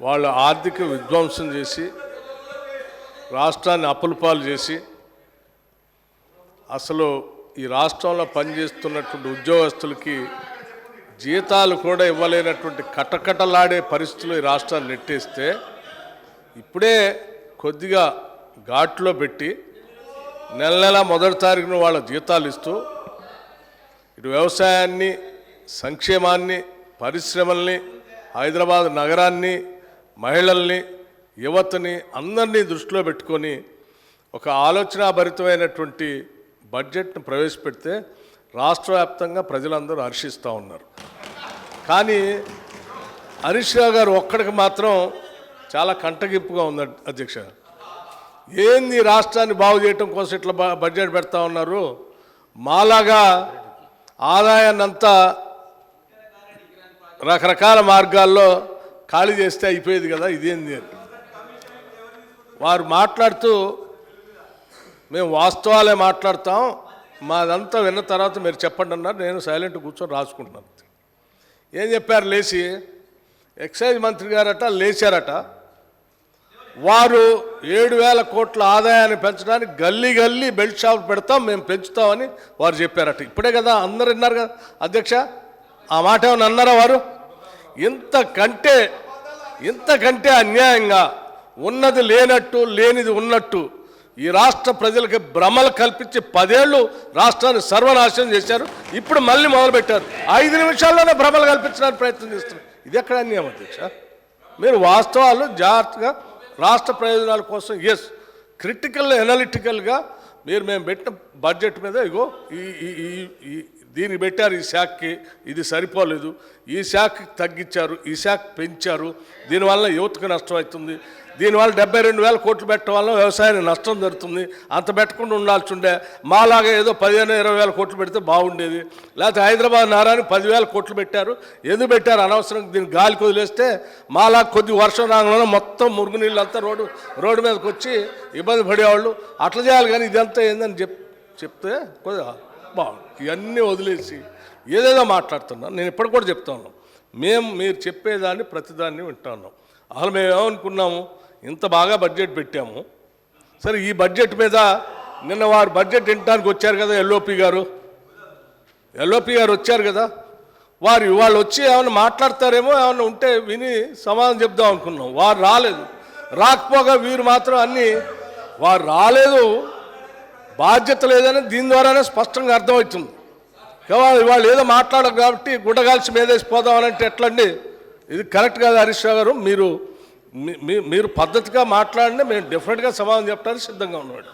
వాళ్ళ ఆర్థిక విధ్వంసం చేసి రాష్ట్రాన్ని అప్పులపాలు చేసి అసలు ఈ రాష్ట్రంలో పనిచేస్తున్నటువంటి ఉద్యోగస్తులకి జీతాలు కూడా ఇవ్వలేనటువంటి కటకటలాడే పరిస్థితులు ఈ రాష్ట్రాన్ని నెట్టేస్తే ఇప్పుడే కొద్దిగా ఘాట్లో పెట్టి నెల నెల మొదటి తారీఖున వాళ్ళ జీతాలు ఇస్తూ ఇటు వ్యవసాయాన్ని సంక్షేమాన్ని పరిశ్రమల్ని హైదరాబాద్ నగరాన్ని మహిళల్ని యువతని అందరినీ దృష్టిలో పెట్టుకొని ఒక ఆలోచనాభరితమైనటువంటి బడ్జెట్ను ప్రవేశపెడితే రాష్ట్ర వ్యాప్తంగా ప్రజలందరూ హర్షిస్తూ ఉన్నారు. కానీ హరీష్ రావు గారు ఒక్కడికి మాత్రం చాలా కంటగింపుగా ఉంది అధ్యక్ష. ఏంది రాష్ట్రాన్ని బాగు చేయటం కోసం ఇట్లా బడ్జెట్ పెడతా ఉన్నారు, మాలాగా ఆదాయాన్ని అంతా రకరకాల మార్గాల్లో ఖాళీ చేస్తే అయిపోయేది కదా, ఇదేంది అని వారు మాట్లాడుతూ మేము వాస్తవాలే మాట్లాడతాం, మాదంతా విన్న తర్వాత మీరు చెప్పండి అన్నారు. నేను సైలెంట్ కూర్చొని రాసుకుంటున్నాను. ఏం చెప్పారు? లేచి ఎక్సైజ్ మంత్రి గారట లేచారట, వారు 7,000 కోట్ల ఆదాయాన్ని పెంచడానికి గల్లీ గల్లీ బెల్ట్ షాప్ పెడతాం, మేము పెంచుతామని వారు చెప్పారట. ఇప్పుడే కదా అందరు విన్నారు కదా అధ్యక్ష, ఆ మాట ఏమైనా అన్నారా వారు? ఇంతకంటే అన్యాయంగా ఉన్నది లేనట్టు లేనిది ఉన్నట్టు ఈ రాష్ట్ర ప్రజలకి భ్రమలు కల్పించి 10 ఏళ్ళు రాష్ట్రాన్ని సర్వనాశనం చేశారు. ఇప్పుడు మళ్ళీ మొదలుపెట్టారు. 5 నిమిషాల్లోనే భ్రమలు కల్పించడానికి ప్రయత్నం చేస్తున్నారు. ఇది ఎక్కడ అన్యాయం అధ్యక్ష? మీరు వాస్తవాలు జాగ్రత్తగా రాష్ట్ర ప్రయోజనాల కోసం క్రిటికల్ ఎనాలిటికల్గా మేము పెట్టిన బడ్జెట్ మీద ఇగో దీనికి పెట్టారు, ఈ శాఖకి ఇది సరిపోలేదు, ఈ శాఖకి తగ్గించారు, ఈ శాఖ పెంచారు, దీనివల్ల యువతకు నష్టం అవుతుంది, దీనివల్ల 72,000 కోట్లు పెట్టడం వల్ల వ్యవసాయానికి నష్టం జరుగుతుంది, అంత పెట్టకుండా ఉండాల్సి ఉండే, మాలాగా ఏదో 15,000-20,000 కోట్లు పెడితే బాగుండేది, లేకపోతే హైదరాబాద్ నగరానికి 10,000 కోట్లు పెట్టారు, ఎందుకు పెట్టారు అనవసరం, దీన్ని గాలికి వదిలేస్తే మాలాగా కొద్ది వర్షం రాగానే మొత్తం మురుగునీళ్ళంతా రోడ్డు మీదకి వచ్చి ఇబ్బంది పడేవాళ్ళు, అట్లా చేయాలి. కానీ ఇదంతా ఏందని చెప్తే కొద్దిగా బాగుంది. ఇవన్నీ వదిలేసి ఏదేదో మాట్లాడుతున్నాను. నేను ఇప్పటికి కూడా చెప్తా ఉన్నాం, మీరు చెప్పేదాన్ని ప్రతిదాన్ని వింటా ఉన్నాం. అసలు మేము ఏమనుకున్నాము, ఇంత బాగా బడ్జెట్ పెట్టాము, సరే ఈ బడ్జెట్ మీద నిన్న వారు బడ్జెట్ వినడానికి వచ్చారు కదా, ఎల్ఓపి గారు వచ్చారు కదా, వాళ్ళు వచ్చి ఏమైనా మాట్లాడతారేమో, ఏమైనా ఉంటే విని సమాధానం చెప్దాం అనుకున్నాం. వారు రాలేదు. రాకపోగా వీరు మాత్రం వారు రాలేదు, బాధ్యత లేదని దీని ద్వారానే స్పష్టంగా అర్థమవుతుంది. వాళ్ళు ఏదో మాట్లాడరు కాబట్టి గుడ్డగాల్చి మీదేసి పోదామనంటే ఎట్లండి? ఇది కరెక్ట్ కాదు హరీష్ రావు గారు. మీరు పద్ధతిగా మాట్లాడండి, మేము డెఫినెట్గా సమాధానం చెప్పడానికి సిద్ధంగా ఉన్నాడు.